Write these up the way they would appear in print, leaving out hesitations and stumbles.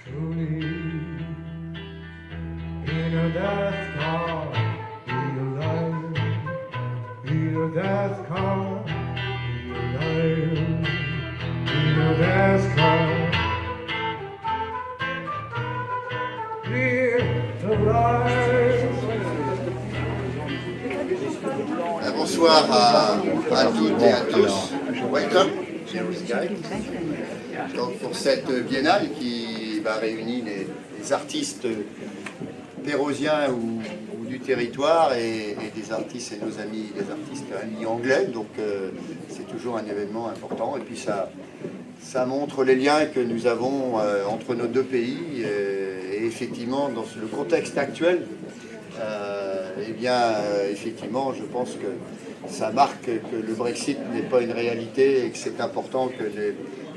Truly, in a death car, be alive. In a death car, be alive. In a death car, be alive. Bonsoir à toutes et à tous. Welcome. Donc pour cette biennale qui réunit les artistes pérosiens ou du territoire et des artistes et nos amis, des artistes amis anglais. Donc c'est toujours un événement important. Et puis ça montre les liens que nous avons entre nos deux pays. Et effectivement, dans le contexte actuel, effectivement, je pense que ça marque que le Brexit n'est pas une réalité et que c'est important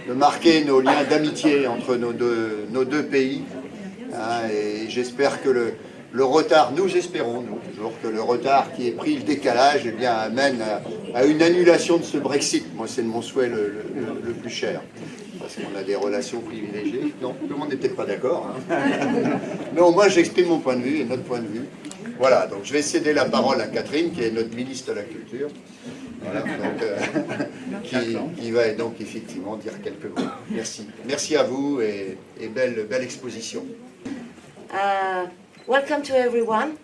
de marquer nos liens d'amitié entre nos deux pays. Et j'espère que le retard, nous espérons toujours que le retard qui est pris, le décalage, amène à une annulation de ce Brexit. Moi, c'est mon souhait le plus cher. Parce qu'on a des relations privilégiées. Non, tout le monde n'est peut-être pas d'accord. Non, moi, j'exprime mon point de vue et notre point de vue. Voilà, donc je vais céder la parole à Catherine, qui est notre ministre de la Culture, voilà, donc, qui va donc effectivement dire quelques mots. Merci. Merci à vous et belle exposition. Welcome to everyone.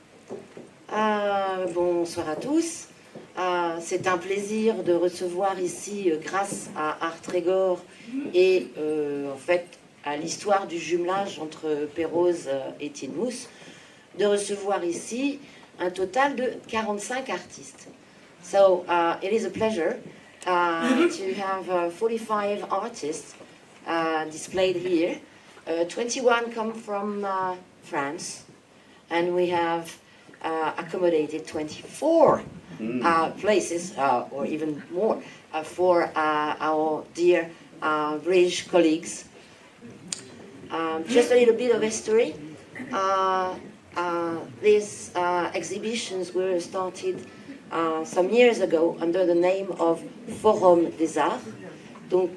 Bonsoir à tous. C'est un plaisir de recevoir ici, grâce à Art Trégor et en fait à l'histoire du jumelage entre Pérouse et Tinmous, de recevoir ici un total de 45 artistes. So it is a pleasure to have 45 artists displayed here. 21 come from France, and we have accommodated 24 places, or even more, for our dear British colleagues. Just a little bit of history. These exhibitions were started some years ago under the name of Forum des Arts. Donc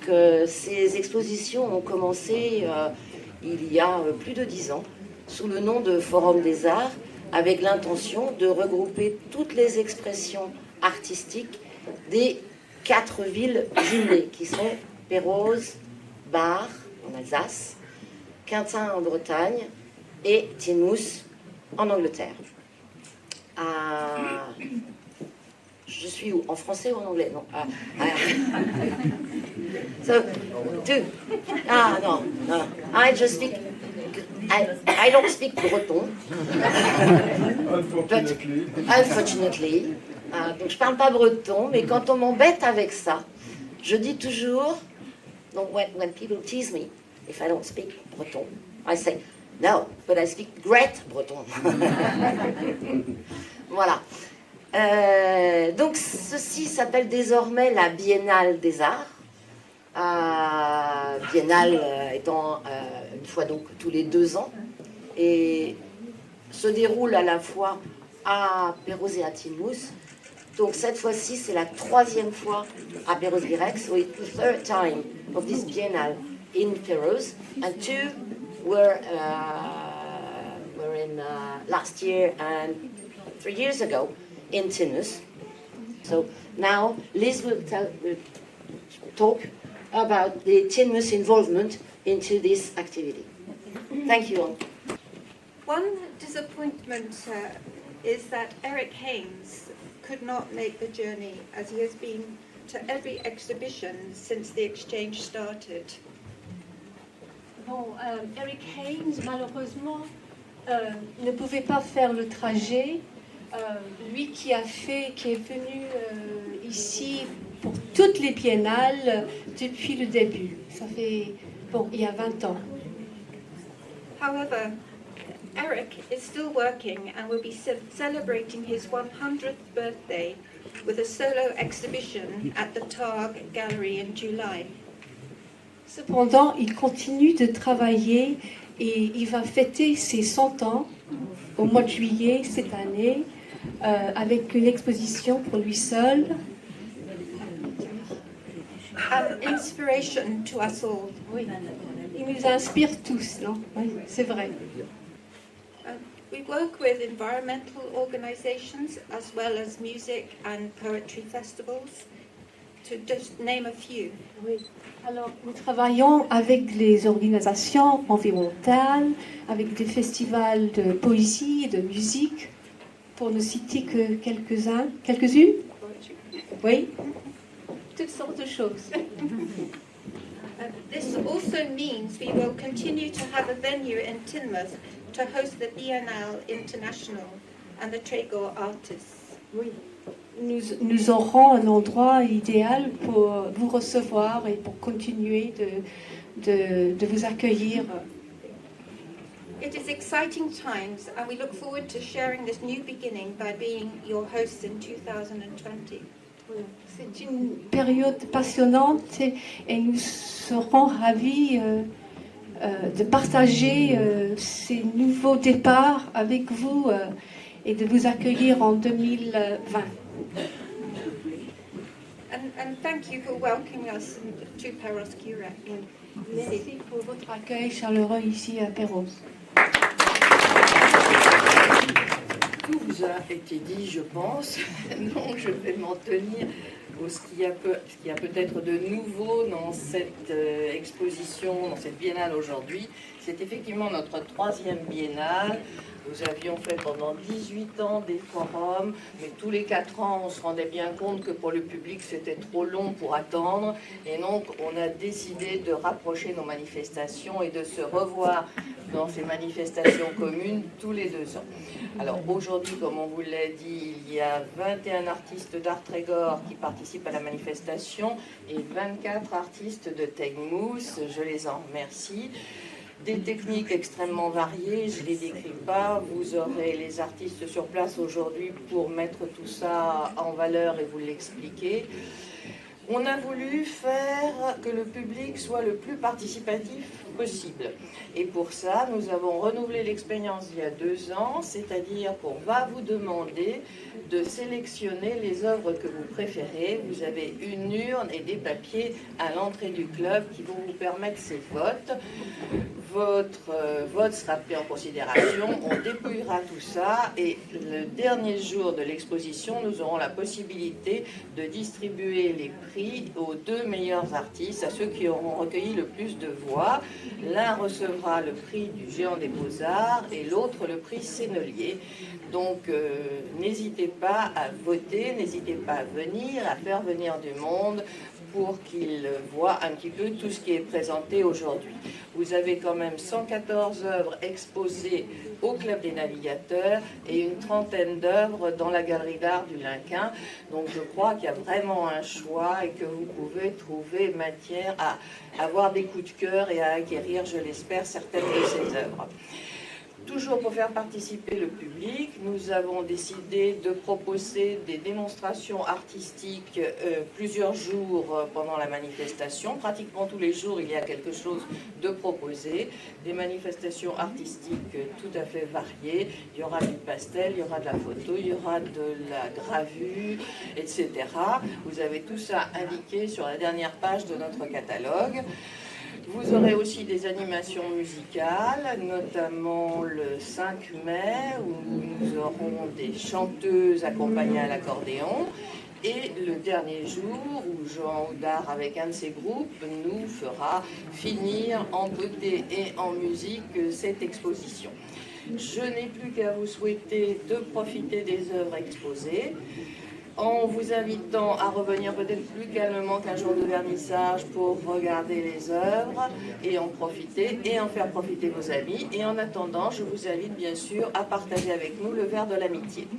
ces expositions ont commencé il y a plus de 10 ans sous le nom de Forum des Arts, avec l'intention de regrouper toutes les expressions artistiques des 4 villes jumelées qui sont Pérouse, Bar en Alsace, Quintin en Bretagne et Tinmous en Angleterre. Je suis où? En français ou en anglais? Non. No. I just speak. I don't speak breton. Unfortunately. Donc je parle pas breton, mais quand on m'embête avec ça, je dis toujours. Donc when people tease me if I don't speak breton, I say no, but I speak great breton. Voilà. Donc ceci s'appelle désormais la Biennale des Arts. Biennale étant une fois donc tous les 2 ans, et se déroule à la fois à Pérouse et à Tinmous. Donc cette fois-ci c'est la 3e fois à Pérouse-Birex, so it's the 3rd time of this Biennale in Pérouse, and 2 were in last year and 3 years ago in Tinmous. So now Liz will talk about the Tinmous involvement into this activity. Thank you all. One disappointment is that Eric Haynes could not make the journey, as he has been to every exhibition since the exchange started. Bon, Eric Haynes, malheureusement, ne pouvait pas faire le trajet. Lui qui est venu ici pour toutes les biennales depuis le début. Ça fait, il y a 20 ans. However, Eric is still working and will be celebrating his 100th birthday with a solo exhibition at the Targ Gallery in July. Cependant, il continue de travailler et il va fêter ses 100 ans au mois de juillet cette année avec une exposition pour lui seul. An inspiration to us all. Oui. il nous inspire tous, non? Oui, c'est vrai. We work with environmental organizations as well as music and poetry festivals, to just name a few. Oui. Alors, nous travaillons avec les organisations environnementales, avec des festivals de poésie et de musique, pour ne citer que quelques-unes. Oui, toutes sortes de choses. This also means we will continue to have a venue in Teignmouth to host the Biennale International and the Trégor Artists. Oui. Nous aurons un endroit idéal pour vous recevoir et pour continuer de vous accueillir. It is exciting times, and we look forward to sharing this new beginning by being your hosts in 2020. C'est une période passionnante et nous serons ravis de partager ces nouveaux départs avec vous et de vous accueillir en 2020. And thank you for welcoming us to Perros Guirec. Merci pour votre accueil chaleureux ici à Perros. Tout vous a été dit, je pense, donc je vais m'en tenir à ce qu'il y a peut-être de nouveau dans cette exposition, dans cette biennale aujourd'hui. C'est effectivement notre 3e biennale. Nous avions fait pendant 18 ans des forums, mais tous les 4 ans, on se rendait bien compte que pour le public, c'était trop long pour attendre. Et donc, on a décidé de rapprocher nos manifestations et de se revoir dans ces manifestations communes tous les 2 ans. Alors aujourd'hui, comme on vous l'a dit, il y a 21 artistes d'Art Trégor qui participent à la manifestation et 24 artistes de Teignmouth. Je les en remercie. Des techniques extrêmement variées, je ne les décris pas. Vous aurez les artistes sur place aujourd'hui pour mettre tout ça en valeur et vous l'expliquer. On a voulu faire que le public soit le plus participatif possible. Et pour ça, nous avons renouvelé l'expérience il y a 2 ans, c'est-à-dire qu'on va vous demander de sélectionner les œuvres que vous préférez. Vous avez une urne et des papiers à l'entrée du club qui vont vous permettre ces votes. Votre vote sera pris en considération, on dépouillera tout ça et le dernier jour de l'exposition, nous aurons la possibilité de distribuer les prix aux 2 meilleurs artistes, à ceux qui auront recueilli le plus de voix. L'un recevra le prix du Géant des Beaux-Arts et l'autre le prix Sennelier. Donc n'hésitez pas à voter, n'hésitez pas à venir, à faire venir du monde pour qu'ils voient un petit peu tout ce qui est présenté aujourd'hui. Vous avez quand même 114 œuvres exposées au Club des Navigateurs et une trentaine d'œuvres dans la Galerie d'Art du Linquin. Donc je crois qu'il y a vraiment un choix et que vous pouvez trouver matière à avoir des coups de cœur et à acquérir, je l'espère, certaines de ces œuvres. Toujours pour faire participer le public, nous avons décidé de proposer des démonstrations artistiques plusieurs jours pendant la manifestation. Pratiquement tous les jours, il y a quelque chose de proposé. Des manifestations artistiques tout à fait variées. Il y aura du pastel, il y aura de la photo, il y aura de la gravure, etc. Vous avez tout ça indiqué sur la dernière page de notre catalogue. Vous aurez aussi des animations musicales, notamment le 5 mai, où nous aurons des chanteuses accompagnées à l'accordéon. Et le dernier jour, où Jean Houdard, avec un de ses groupes, nous fera finir en beauté et en musique cette exposition. Je n'ai plus qu'à vous souhaiter de profiter des œuvres exposées, en vous invitant à revenir peut-être plus calmement qu'un jour de vernissage pour regarder les œuvres et en profiter et en faire profiter vos amis. Et en attendant, je vous invite bien sûr à partager avec nous le verre de l'amitié.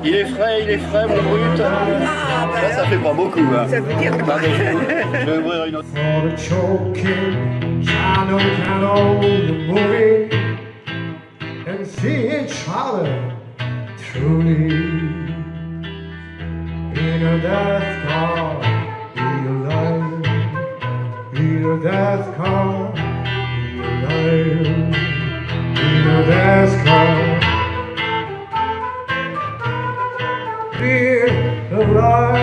Il est frais, mon brut. Ça fait pas beaucoup. Hein. Ça veut dire quoi? Je vais ouvrir une autre. For the choking, China can own the movie and see each other truly in a death car, be alive, death call, be alive. Hear the death call, be alive.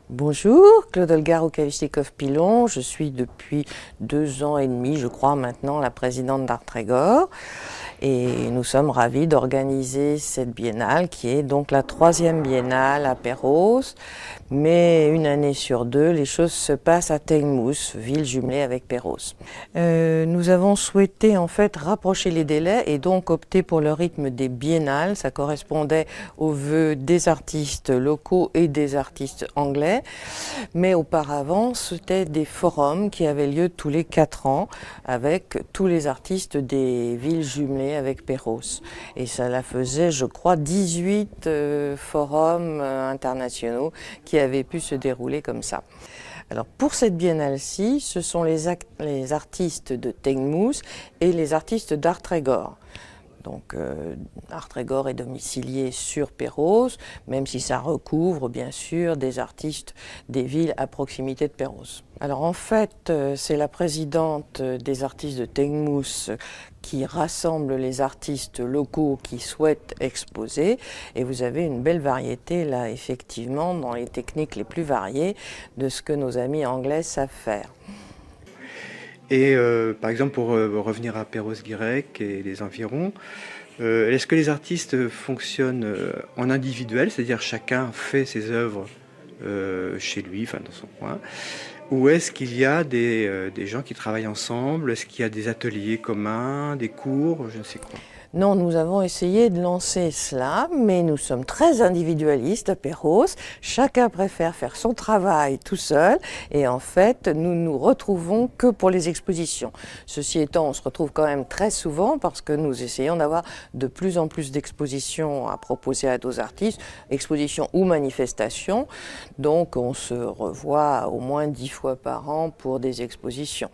Bonjour, Claude Olga Rukavishnikov-Pilon. Je suis depuis 2 ans et demi, je crois maintenant, la présidente d'Art Trégor. Et nous sommes ravis d'organiser cette biennale qui est donc la 3e biennale à Perros. Mais une année sur 2, les choses se passent à Teignmouth, ville jumelée avec Perros. Nous avons souhaité en fait rapprocher les délais et donc opter pour le rythme des biennales. Ça correspondait aux vœux des artistes locaux et des artistes anglais. Mais auparavant, c'était des forums qui avaient lieu tous les 4 ans avec tous les artistes des villes jumelées avec Perros. Et ça faisait, je crois, 18 forums internationaux qui avaient pu se dérouler comme ça. Alors pour cette biennale-ci, ce sont les artistes de Teignmouth et les artistes d'Art Trégor. Donc Art Trégor est domicilié sur Perros, même si ça recouvre bien sûr des artistes des villes à proximité de Perros. Alors en fait, c'est la présidente des artistes de Teignmouth qui rassemble les artistes locaux qui souhaitent exposer, et vous avez une belle variété là effectivement dans les techniques les plus variées de ce que nos amis anglais savent faire. Et par exemple, pour revenir à Perros-Guirec et les environs, est-ce que les artistes fonctionnent en individuel, c'est-à-dire chacun fait ses œuvres chez lui, enfin dans son coin, ou est-ce qu'il y a des gens qui travaillent ensemble? Est-ce qu'il y a des ateliers communs, des cours, je ne sais quoi? Non, nous avons essayé de lancer cela, mais nous sommes très individualistes à Perros. Chacun préfère faire son travail tout seul et en fait, nous nous retrouvons que pour les expositions. Ceci étant, on se retrouve quand même très souvent parce que nous essayons d'avoir de plus en plus d'expositions à proposer à nos artistes, expositions ou manifestations. Donc, on se revoit au moins 10 fois par an pour des expositions.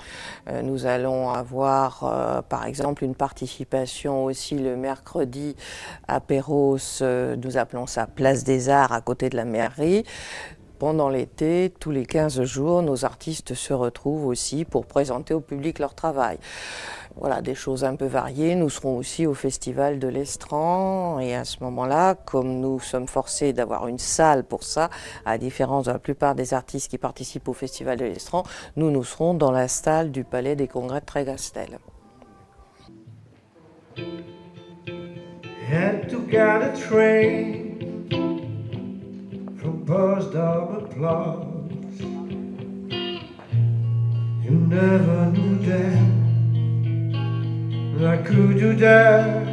Nous allons avoir, par exemple, une participation aussi le mercredi à Perros, nous appelons ça Place des Arts à côté de la mairie. Pendant l'été, tous les 15 jours, nos artistes se retrouvent aussi pour présenter au public leur travail. Voilà, des choses un peu variées. Nous serons aussi au Festival de l'Estran et à ce moment-là, comme nous sommes forcés d'avoir une salle pour ça, à différence de la plupart des artistes qui participent au Festival de l'Estran, nous serons dans la salle du Palais des Congrès de Trégastel. Had to get a train from Potsdamer Platz. You never knew that I could do that,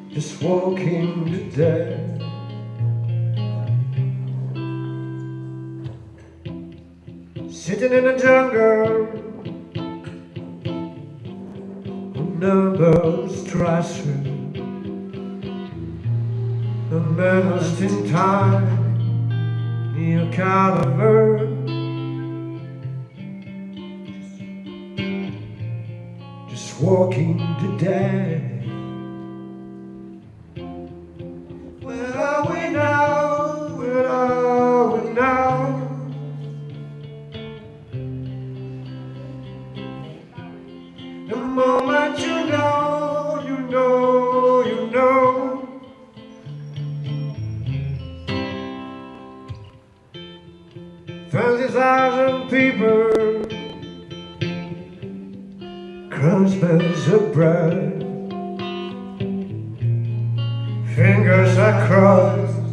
just walking the dead. Sitting in the jungle, Strasse, the man lost in time near Calaver. Just walking the dead. Where are we now? Where are we now? The moment you know, you know, you know. 20,000 people, crossbows abroad, fingers are crossed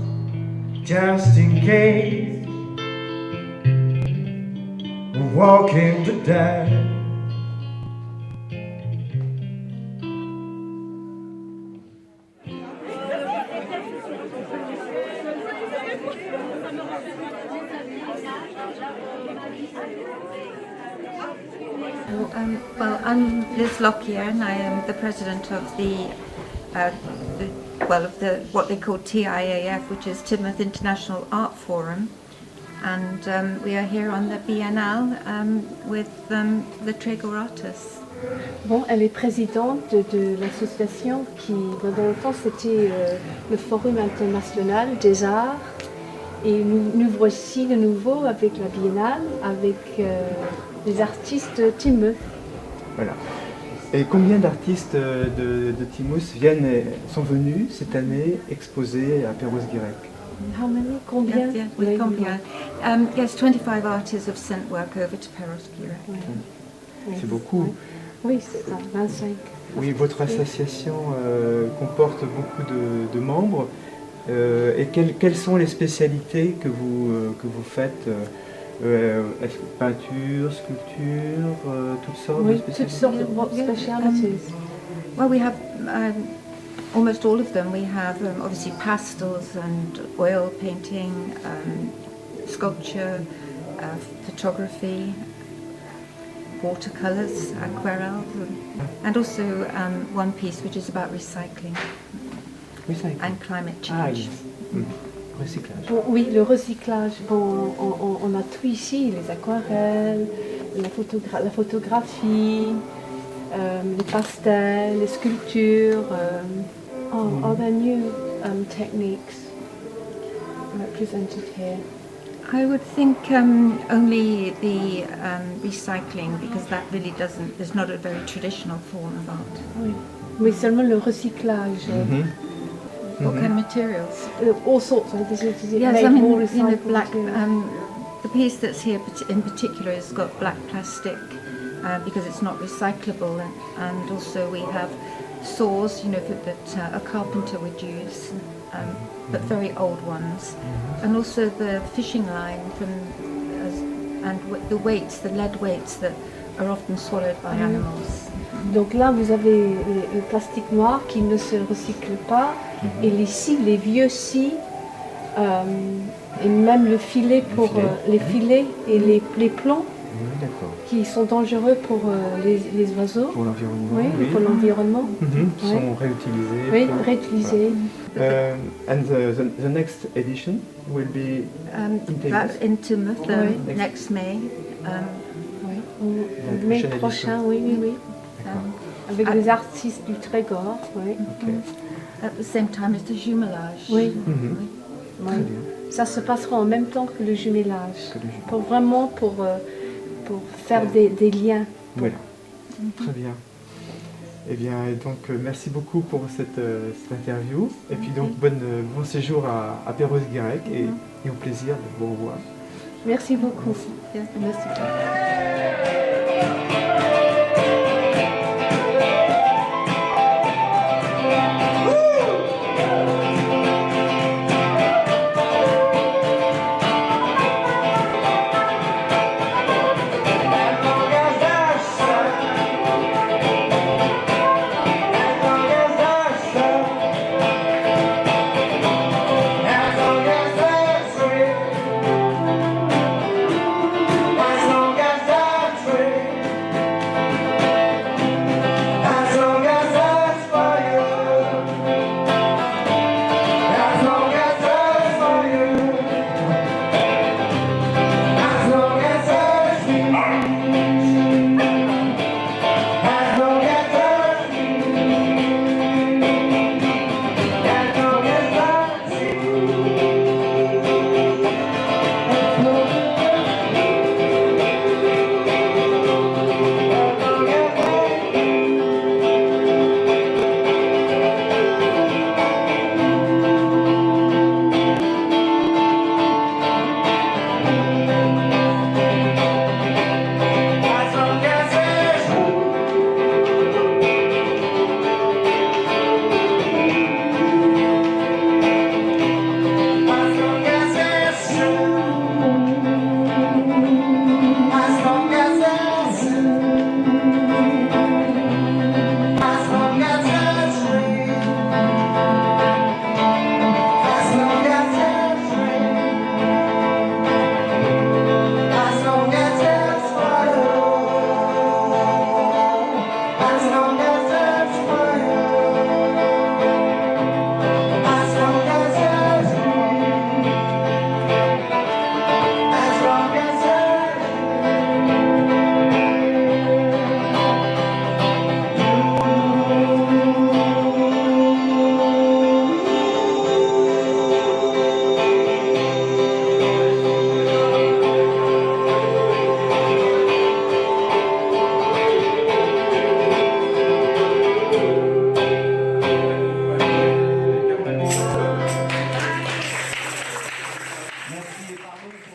just in case, walking to death. Well, I'm Liz Lockyer, and I am the president of what they call TIAF, which is Timoth International Art Forum, and we are here on the Biennale with the Trégor artists. Bon, elle est présidente de l'association qui, dans le temps, c'était le Forum international des arts. Et nous voici de nouveau avec la Biennale, avec les artistes Timoth. Voilà. Et combien d'artistes de Timoth sont venus cette année exposer à Perros-Guirec? How many? Combien? Yeah, Oui, combien? Yes, 25 artists have sent work over to Perros-Guirec. oui. C'est beaucoup. Oui, c'est ça, 25. Oui, votre association comporte beaucoup de membres. Et quelles sont les spécialités que vous faites? Peinture, sculpture, toutes sortes Oui, de toutes spécialités? sortes de specialities. Well, we have almost all of them. We have obviously pastels and oil painting, sculpture, photography, watercolors, aquarelles, and also one piece which is about recycling and climate Ah, change. yes. Recyclage. Bon, oui, le recyclage. Bon, on a tout ici, les aquarelles, la photographie, les pastels, les sculptures. Are there new techniques represented here? I would think only the recycling, because that really is not a very traditional form of art. Oui, mais seulement le recyclage. What kind of materials? All sorts. Does it Yes, make I mean, more in the recycled black, material? the piece that's here in particular has got black plastic because it's not recyclable, and also we have saws, that a carpenter would use, but very old ones, and also the fishing line the weights, the lead weights that are often swallowed by animals. Donc là, vous avez le plastique noir qui ne se recycle pas, et les scies, les vieux scies, et même le filet pour les filets et les plombs Oui, d'accord. qui sont dangereux pour les oiseaux. Pour l'environnement. Oui, pour l'environnement. Qui sont réutilisés. Oui, réutilisés. Voilà. And the next edition will be In Timoth, Oui. next May. Oui. La Mai prochaine prochain, édition. oui. D'accord. Avec les artistes du Trégor, oui. Ok. At the same time as the jumelage. Oui. Mhm. Oui. Très bien. Ça se passera en même temps que le jumelage. Que le jumelage. Pour vraiment pour faire des liens. Voilà. Très bien. Eh bien, et donc, merci beaucoup pour cette interview. Et puis donc, bon séjour à Perros-Guirec et au plaisir de vous revoir. Merci beaucoup. Merci. As long as Merci et pardon pour